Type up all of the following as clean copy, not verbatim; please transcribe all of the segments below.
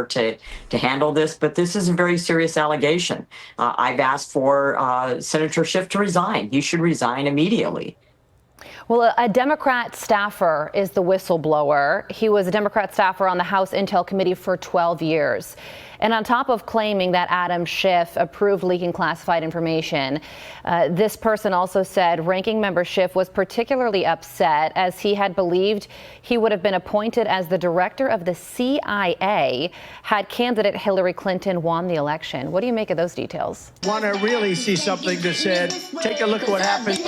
to handle this, but this is a very serious allegation. I've asked for Senator Schiff to resign. He should resign immediately. Well, a Democrat staffer is the whistleblower. He was a Democrat staffer on the House Intel Committee for 12 years. And on top of claiming that Adam Schiff approved leaking classified information, this person also said Ranking Member Schiff was particularly upset as he had believed he would have been appointed as the director of the CIA had candidate Hillary Clinton won the election. What do you make of those details? Want to really see something that said, take a look at what happened.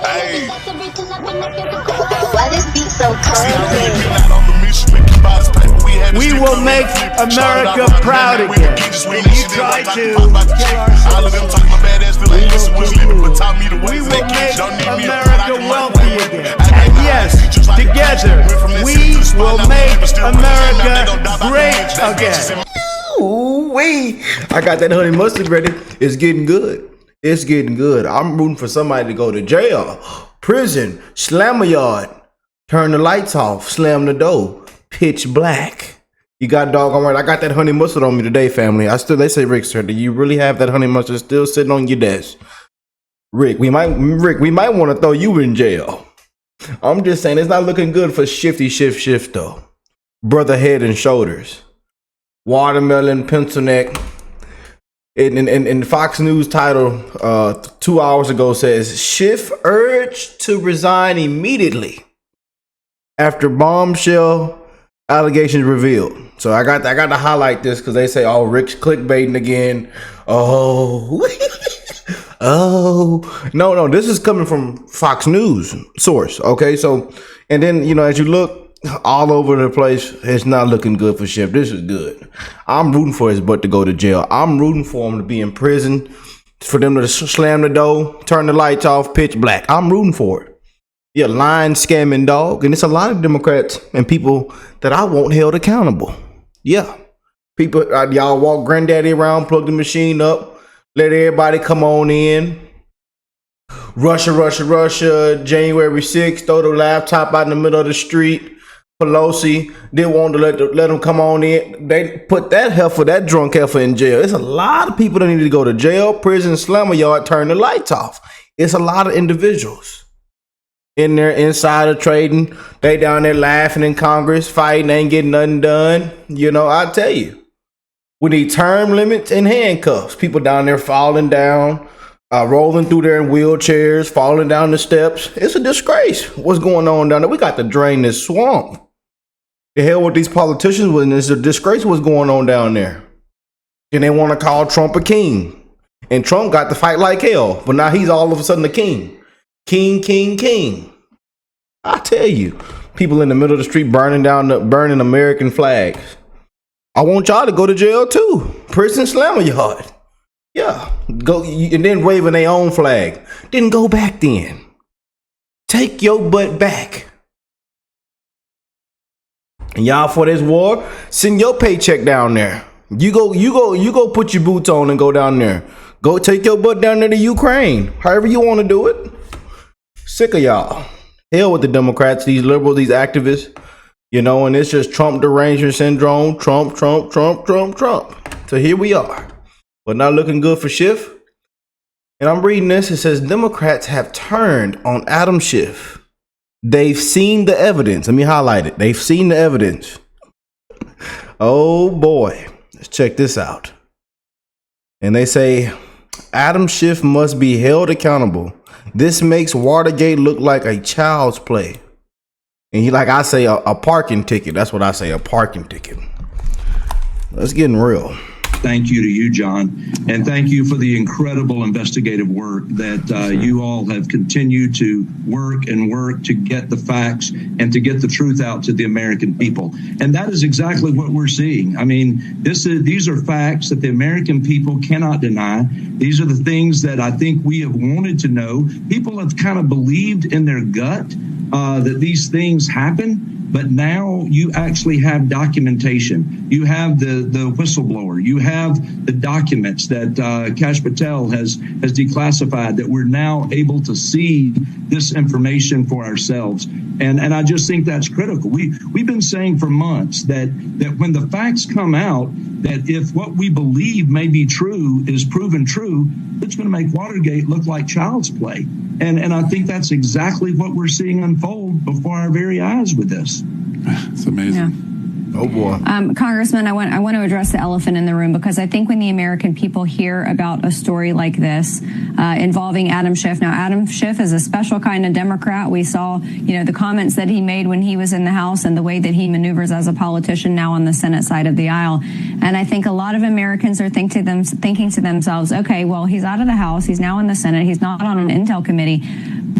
Hey. Why this beat so cold? We will make America proud again. And you try to kill our we will make America wealthy again. And yes, together, we will make America great again. Ooh-wee. I got that honey mustard ready. It's getting good. It's getting good. I'm rooting for somebody to go to jail, prison, slam a yard, turn the lights off, slam the door, pitch black. You got doggone right. I got that honey mustard on me today, family. They say, Rick, sir, do you really have that honey mustard still sitting on your desk? Rick, we might want to throw you in jail. I'm just saying it's not looking good for Shifty Schiff though. Brother Head and Shoulders. Watermelon, pencil neck. And Fox News title 2 hours ago says Schiff urged to resign immediately after bombshell allegations revealed. So I got to highlight this because they say, oh, Rick's clickbaiting again. Oh, oh, no, this is coming from Fox News source. Okay, so and then as you look all over the place, it's not looking good for Schiff. This is good. I'm rooting for his butt to go to jail. I'm rooting for him to be in prison, for them to slam the door, turn the lights off, pitch black. I'm rooting for it. Yeah, lying, scamming dog. And it's a lot of Democrats and people that I want held accountable. Yeah. People, y'all walk granddaddy around, plug the machine up, let everybody come on in. Russia, January 6th, throw the laptop out in the middle of the street. Pelosi didn't want to let them come on in. They put that drunk heifer in jail. There's a lot of people that need to go to jail, prison, slammer yard, turn the lights off. It's a lot of individuals in there, insider trading. They down there laughing in Congress, fighting, ain't getting nothing done. I tell you, we need term limits and handcuffs. People down there falling down, rolling through there in wheelchairs, falling down the steps. It's a disgrace. What's going on down there? We got to drain this swamp. The hell with these politicians, when it's a disgrace what's going on down there. And they want to call Trump a king. And Trump got to fight like hell. But now he's all of a sudden a king. King. I tell you, people in the middle of the street burning American flags. I want y'all to go to jail too. Prison, slammer yard. Yeah, go and then waving their own flag. Then go back then. Take your butt back. And y'all for this war, send your paycheck down there. You go put your boots on and go down there. Go take your butt down there to Ukraine. However you want to do it. Sick of y'all. Hell with the Democrats, these liberals, these activists. And it's just Trump derangement syndrome. Trump. So here we are. But not looking good for Schiff. And I'm reading this. It says Democrats have turned on Adam Schiff. They've seen the evidence. Let me highlight it. They've seen the evidence. Oh boy. Let's check this out. And they say Adam Schiff must be held accountable. This makes Watergate look like a child's play. And I say a parking ticket. That's what I say, a parking ticket. Let's get real. Thank you to you, John, and thank you for the incredible investigative work that you all have continued to work to get the facts and to get the truth out to the American people. And that is exactly what we're seeing. I mean, these are facts that the American people cannot deny. These are the things that I think we have wanted to know. People have kind of believed in their gut that these things happen. But now you actually have documentation. You have the whistleblower. You have the documents that Kash Patel has declassified, that we're now able to see this information for ourselves. And I just think that's critical. We've been saying for months that when the facts come out, that if what we believe may be true is proven true, it's going to make Watergate look like child's play. And I think that's exactly what we're seeing unfold before our very eyes with this. It's amazing. Yeah. Oh boy. Congressman, I want to address the elephant in the room, because I think when the American people hear about a story like this involving Adam Schiff. Now, Adam Schiff is a special kind of Democrat. We saw, the comments that he made when he was in the House and the way that he maneuvers as a politician now on the Senate side of the aisle. And I think a lot of Americans are thinking to themselves, okay, well, he's out of the House. He's now in the Senate. He's not on an intel committee.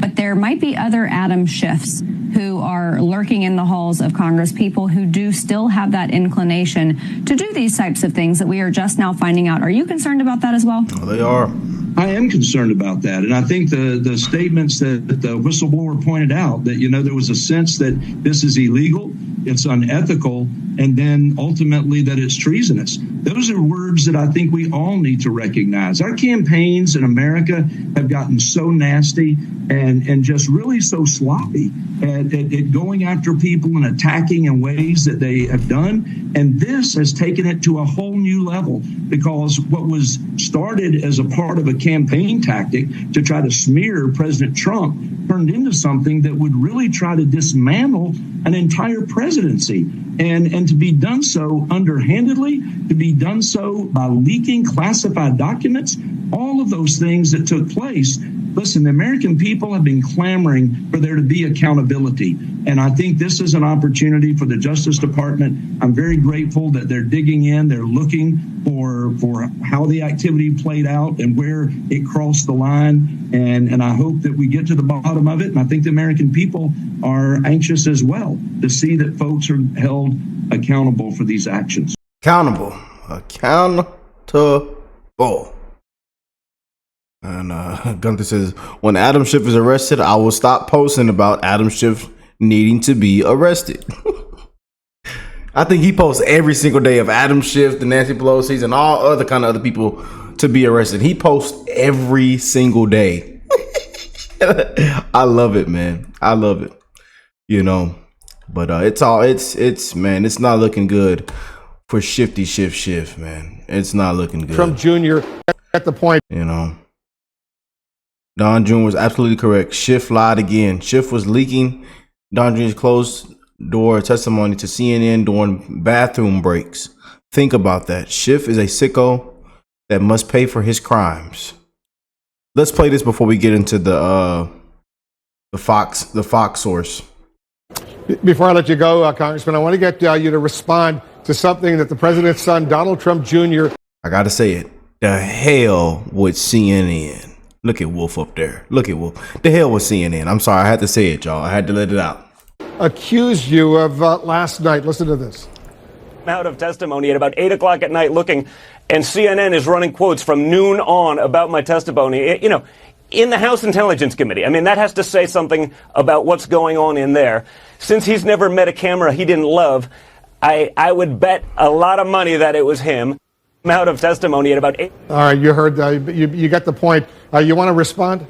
But there might be other Adam Schiffs who are lurking in the halls of Congress, people who do still have that inclination to do these types of things that we are just now finding out. Are you concerned about that as well? Oh, they are. I am concerned about that. And I think the statements that the whistleblower pointed out, that, there was a sense that this is illegal, it's unethical, and then ultimately that it's treasonous. Those are words that I think we all need to recognize. Our campaigns in America have gotten so nasty and just really so sloppy at going after people and attacking in ways that they have done. And this has taken it to a whole new level, because what was started as a part of a campaign tactic to try to smear President Trump turned into something that would really try to dismantle an entire presidency. And to be done so underhandedly, to be done so by leaking classified documents, all of those things that took place. Listen, the American people have been clamoring for there to be accountability. And I think this is an opportunity for the Justice Department. I'm very grateful that they're digging in. They're looking for how the activity played out and where it crossed the line. And I hope that we get to the bottom of it. And I think the American people are anxious as well to see that folks are held accountable for these actions. Accountable. And Gunther says, when Adam Schiff is arrested, I will stop posting about Adam Schiff needing to be arrested. I think he posts every single day of Adam Schiff, the Nancy Pelosi's, and all other kind of other people to be arrested. He posts every single day. I love it, man. I love it. But it's not looking good for Shifty Schiff, man. It's not looking good. Trump Jr. at the point. Don Jr. was absolutely correct. Schiff lied again. Schiff was leaking Don Jr.'s closed door testimony to CNN during bathroom breaks. Think about that. Schiff is a sicko that must pay for his crimes. Let's play this before we get into the Fox source. Before I let you go, Congressman, I want to get you to respond to something that the president's son, Donald Trump Jr. I got to say it. The hell with CNN. Look at Wolf up there. Look at Wolf. The hell with CNN. I'm sorry. I had to say it, y'all. I had to let it out. Accused you of last night. Listen to this. Out of testimony at about 8 o'clock at night looking, and CNN is running quotes from noon on about my testimony, in the House Intelligence Committee. I mean, that has to say something about what's going on in there. Since he's never met a camera he didn't love, I would bet a lot of money that it was him. Out of testimony at about 8. All right, you heard, you got the point. You want to respond?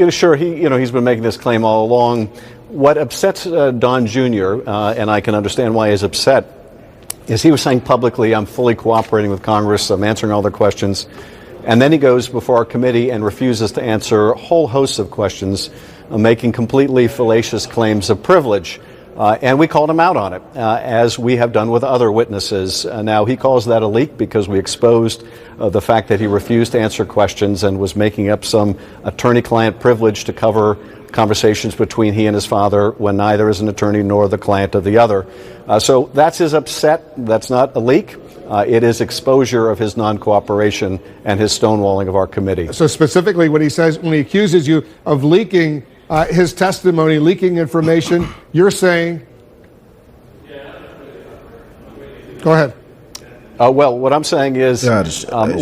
Sure. He's been making this claim all along. What upsets Don Jr., and I can understand why he's upset, is he was saying publicly, I'm fully cooperating with Congress, I'm answering all their questions. And then he goes before our committee and refuses to answer whole hosts of questions, making completely fallacious claims of privilege. And we called him out on it, as we have done with other witnesses. Now, he calls that a leak because we exposed the fact that he refused to answer questions and was making up some attorney-client privilege to cover conversations between he and his father when neither is an attorney nor the client of the other. So that's his upset. That's not a leak. It is exposure of his non-cooperation and his stonewalling of our committee. So specifically what he says when he accuses you of leaking his testimony, leaking information, you're saying... Go ahead. Well, what I'm saying is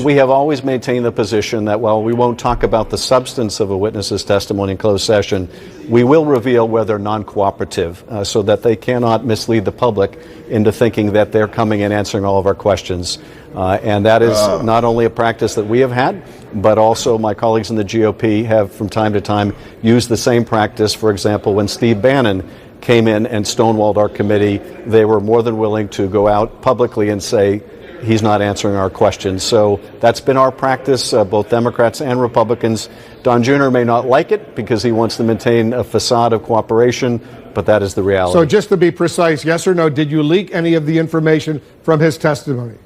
we have always maintained the position that while we won't talk about the substance of a witness's testimony in closed session, we will reveal whether they're non-cooperative so that they cannot mislead the public into thinking that they're coming and answering all of our questions. And that is not only a practice that we have had, but also my colleagues in the GOP have from time to time used the same practice. For example, when Steve Bannon came in and stonewalled our committee, they were more than willing to go out publicly and say, he's not answering our questions. So that's been our practice, both Democrats and Republicans. Don Jr. may not like it because he wants to maintain a facade of cooperation, but that is the reality. So just to be precise, yes or no, did you leak any of the information from his testimony?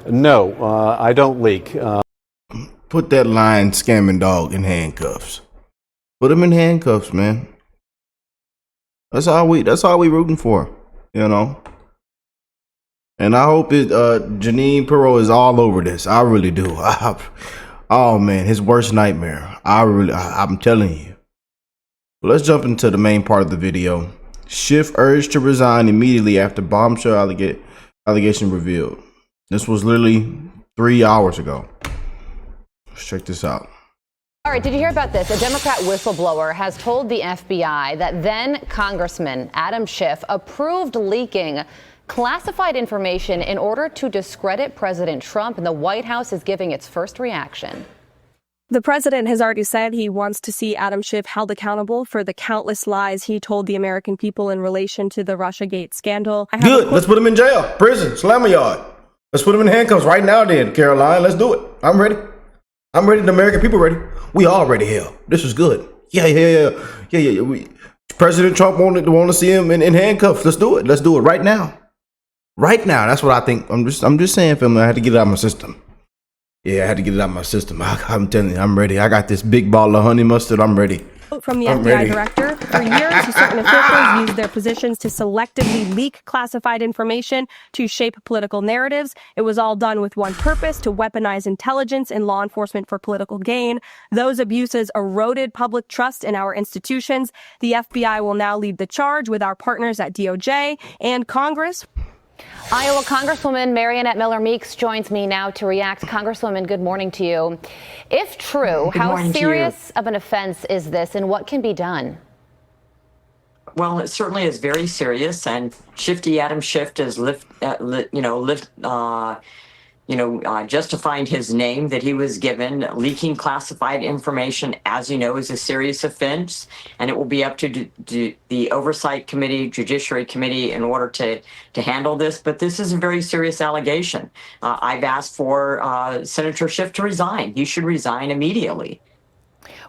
No, I don't leak. Put that lying scamming dog in handcuffs. Put him in handcuffs, man. That's all we rooting for, you know. And I hope Janine Pirro is all over this. I really do. Oh man, his worst nightmare. I'm telling you. But let's jump into the main part of the video. Schiff urged to resign immediately after bombshell allegation revealed. This was literally 3 hours ago. Let's check this out. All right, did you hear about this? A Democrat whistleblower has told the FBI that then Congressman Adam Schiff approved leaking classified information in order to discredit President Trump, and the White House is giving its first reaction. The president has already said he wants to see Adam Schiff held accountable for the countless lies he told the American people in relation to the Russiagate scandal. Good. Let's put him in jail, prison, slammer yard. Let's put him in handcuffs right now then, Caroline. Let's do it. I'm ready. I'm ready. The American people ready. We all ready here. This is good. Yeah. President Trump wanted to see him in handcuffs. Let's do it. Let's do it right now. Right now. That's what I think. I'm just saying, family. I had to get it out of my system. Yeah, I had to get it out of my system. I'm telling you, I'm ready. I got this big ball of honey mustard. I'm ready. From the FBI director, for years, certain officials used their positions to selectively leak classified information to shape political narratives. It was all done with one purpose: to weaponize intelligence and law enforcement for political gain. Those abuses eroded public trust in our institutions. The FBI will now lead the charge with our partners at DOJ and Congress. Iowa Congresswoman Mariannette Miller Meeks joins me now to react. Congresswoman, good morning to you. If true, how serious of an offense is this, and what can be done? Well, it certainly is very serious, and Shifty Adam Schiff is justifying his name that he was given. Leaking classified information, as you know, is a serious offense, and it will be up to the Oversight Committee, Judiciary Committee, in order to handle this. But this is a very serious allegation. I've asked for Senator Schiff to resign. He should resign immediately.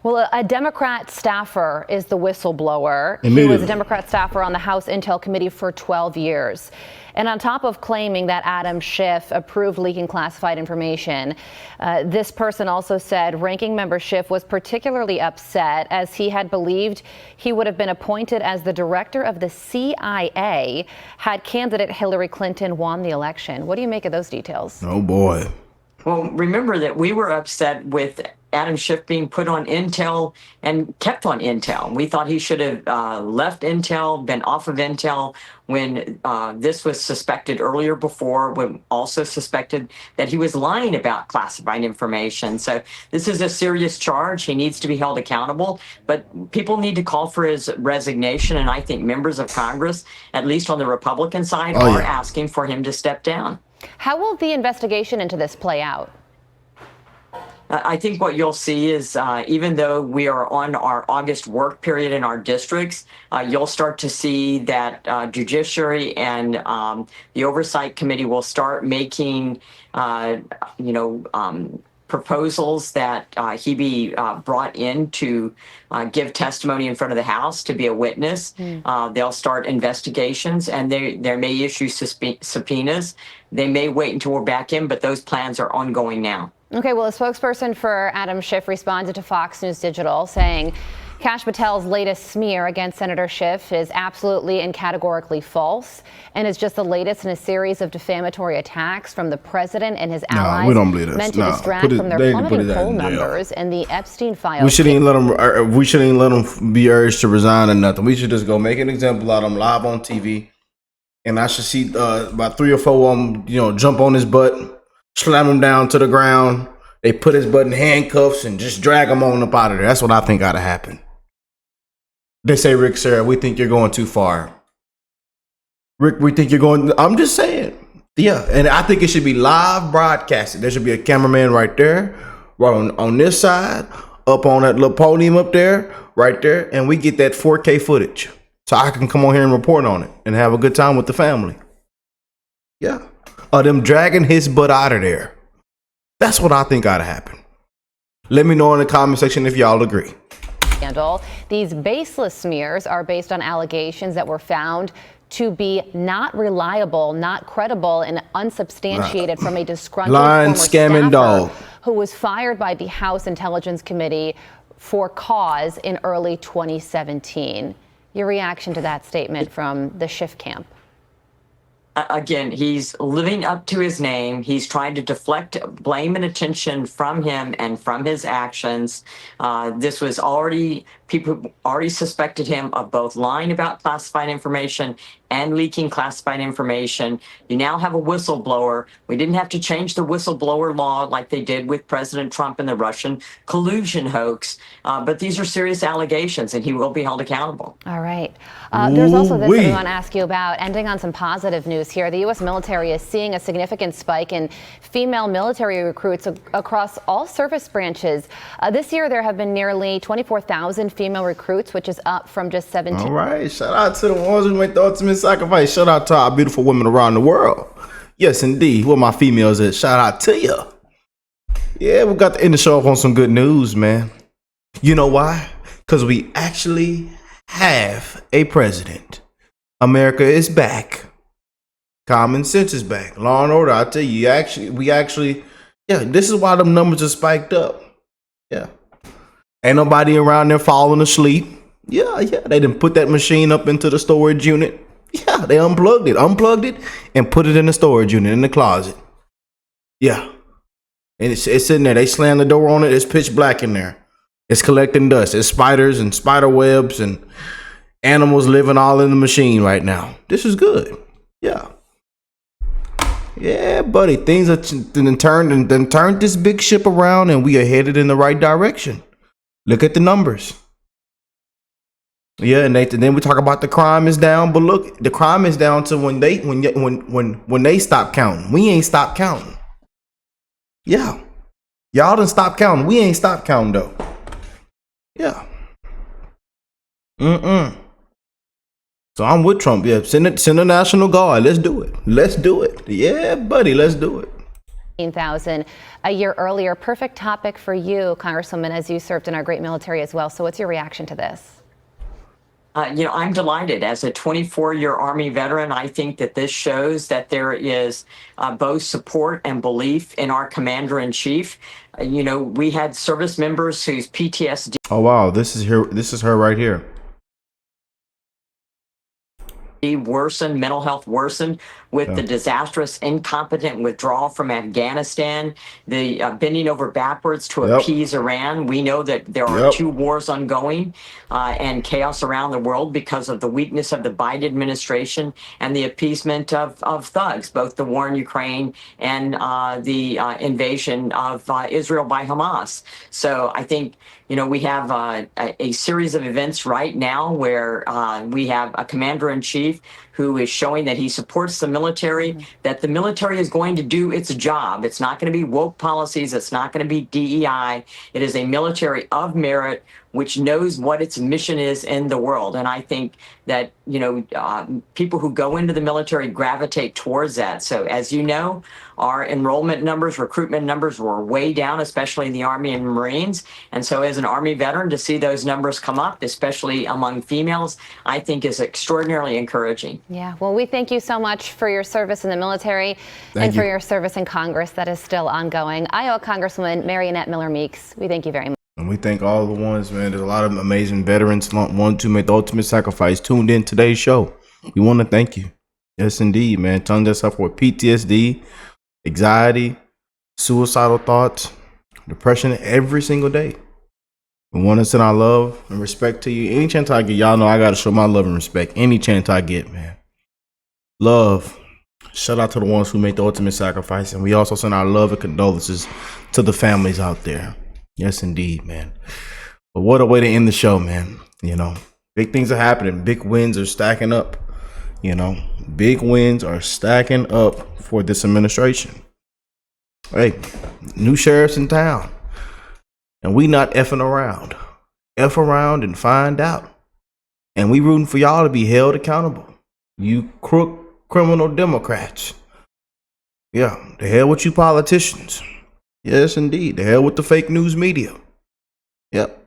Well, a Democrat staffer is the whistleblower. He was a Democrat staffer on the House Intel Committee for 12 years. And on top of claiming that Adam Schiff approved leaking classified information, this person also said Ranking Member Schiff was particularly upset as he had believed he would have been appointed as the director of the CIA had candidate Hillary Clinton won the election. What do you make of those details? Oh, boy. Well, remember that we were upset with Adam Schiff being put on Intel and kept on Intel. We thought he should have left Intel, been off of Intel when this was suspected earlier before, when also suspected that he was lying about classified information. So this is a serious charge. He needs to be held accountable, but people need to call for his resignation. And I think members of Congress, at least on the Republican side, are asking for him to step down. How will the investigation into this play out? I think what you'll see is even though we are on our August work period in our districts, you'll start to see that Judiciary and the Oversight Committee will start making, proposals that he be brought in to give testimony in front of the House, to be a witness. They'll start investigations, and they may issue subpoenas. They may wait until we're back in, but those plans are ongoing now. Okay, well, a spokesperson for Adam Schiff responded to Fox News Digital saying Kash Patel's latest smear against Senator Schiff is absolutely and categorically false and is just the latest in a series of defamatory attacks from the president and his allies we don't believe this. meant to distract from their plummeting poll numbers and the Epstein files. We shouldn't even let him be urged to resign or nothing. We should just go make an example out of him live on TV and I should see about 3 or 4 of them, jump on his butt, slam him down to the ground. They put his butt in handcuffs and just drag him on up out of there. That's what I think gotta happen. They say, Rick, Sarah, we think you're going too far. Rick, we think you're going. I'm just saying. Yeah, and I think it should be live broadcasted. There should be a cameraman right there, right on this side, up on that little podium up there, right there, and we get that 4K footage. So I can come on here and report on it and have a good time with the family. Yeah. Them dragging his butt out of there. That's what I think ought to happen. Let me know in the comment section if y'all agree. Scandal. These baseless smears are based on allegations that were found to be not reliable, not credible, and unsubstantiated from a disgruntled lying, former scamming staffer dog who was fired by the House Intelligence Committee for cause in early 2017. Your reaction to that statement from the Schiff camp? Again, he's living up to his name. He's trying to deflect blame and attention from him and from his actions. This was people already suspected him of both lying about classified information and leaking classified information. You now have a whistleblower. We didn't have to change the whistleblower law like they did with President Trump and the Russian collusion hoax. But these are serious allegations, and he will be held accountable. All right. There's also this that we want to ask you about. Ending on some positive news here. The U.S. military is seeing a significant spike in female military recruits across all service branches. This year, there have been nearly 24,000 female recruits, which is up from just 17. All right. Shout out to the ones who made the ultimate sacrifice. Shout out to our beautiful women around the world. Yes, indeed. Where my females at? Shout out to you. Yeah, we got to end the show off on some good news, man. You know why? Because we actually have a president. America is back. Common sense is back. Law and order. I tell you, this is why them numbers are spiked up. Yeah. Ain't nobody around there falling asleep. Yeah. They didn't put that machine up into the storage unit. Yeah, they unplugged it and put it in the storage unit in the closet. Yeah. And it's sitting there. They slammed the door on it. It's pitch black in there. It's collecting dust. It's spiders and spider webs and animals living all in the machine right now. This is good. Yeah. Yeah, buddy. Things are turned this big ship around, and we are headed in the right direction. Look at the numbers. Yeah, and then we talk about the crime is down, but look, the crime is down to when they stop counting. We ain't stopped counting. Yeah. Y'all done stop counting. We ain't stopped counting though. Yeah. So I'm with Trump. Yeah, send the National Guard. Let's do it. Yeah, buddy, let's do it. 15,000 a year earlier. Perfect topic for you, Congresswoman, as you served in our great military as well. So what's your reaction to this? I'm delighted. As a 24-year Army veteran, I think that this shows that there is both support and belief in our commander-in-chief. We had service members whose PTSD. Oh, wow. This is her right here. Worsened, mental health worsened with the disastrous, incompetent withdrawal from Afghanistan, the bending over backwards to appease Iran. We know that there are 2 wars ongoing and chaos around the world because of the weakness of the Biden administration and the appeasement of thugs, both the war in Ukraine and the invasion of Israel by Hamas. So I think, we have a series of events right now where we have a commander-in-chief who is showing that he supports the military, that the military is going to do its job. It's not going to be woke policies. It's not going to be DEI. It is a military of merit, which knows what its mission is in the world. And I think that, people who go into the military gravitate towards that. So as you know, our enrollment numbers, recruitment numbers were way down, especially in the Army and Marines. And so as an Army veteran, to see those numbers come up, especially among females, I think is extraordinarily encouraging. Yeah, well, we thank you so much for your service in the military for your service in Congress that is still ongoing. Iowa Congresswoman Marionette Miller Meeks, we thank you very much. And we thank all the ones, man. There's a lot of amazing veterans, ones who made the ultimate sacrifice, tuned in today's show. We want to thank you. Yes, indeed, man. Tons of suffer with PTSD, anxiety, suicidal thoughts, depression every single day. We want to send our love and respect to you. Any chance I get, y'all know I got to show my love and respect. Any chance I get, man. love. Shout out to the ones who made the ultimate sacrifice. And we also send our love and condolences to the families out there. Yes, indeed, man. But what a way to end the show, man. You know, big things are happening. Big wins are stacking up. You know, big wins are stacking up for this administration. Hey, new sheriffs in town. And we not effing around. F around and find out. And we rooting for y'all to be held accountable. You crook criminal Democrats. Yeah, the hell with you politicians. Yes, indeed. The hell with the fake news media. Yep.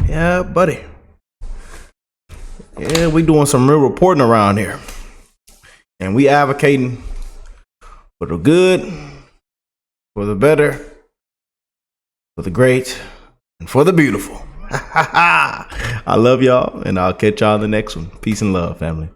Yeah, buddy. Yeah, we doing some real reporting around here. And we advocating for the good, for the better, for the great, and for the beautiful. I love y'all, and I'll catch y'all in the next one. Peace and love, family.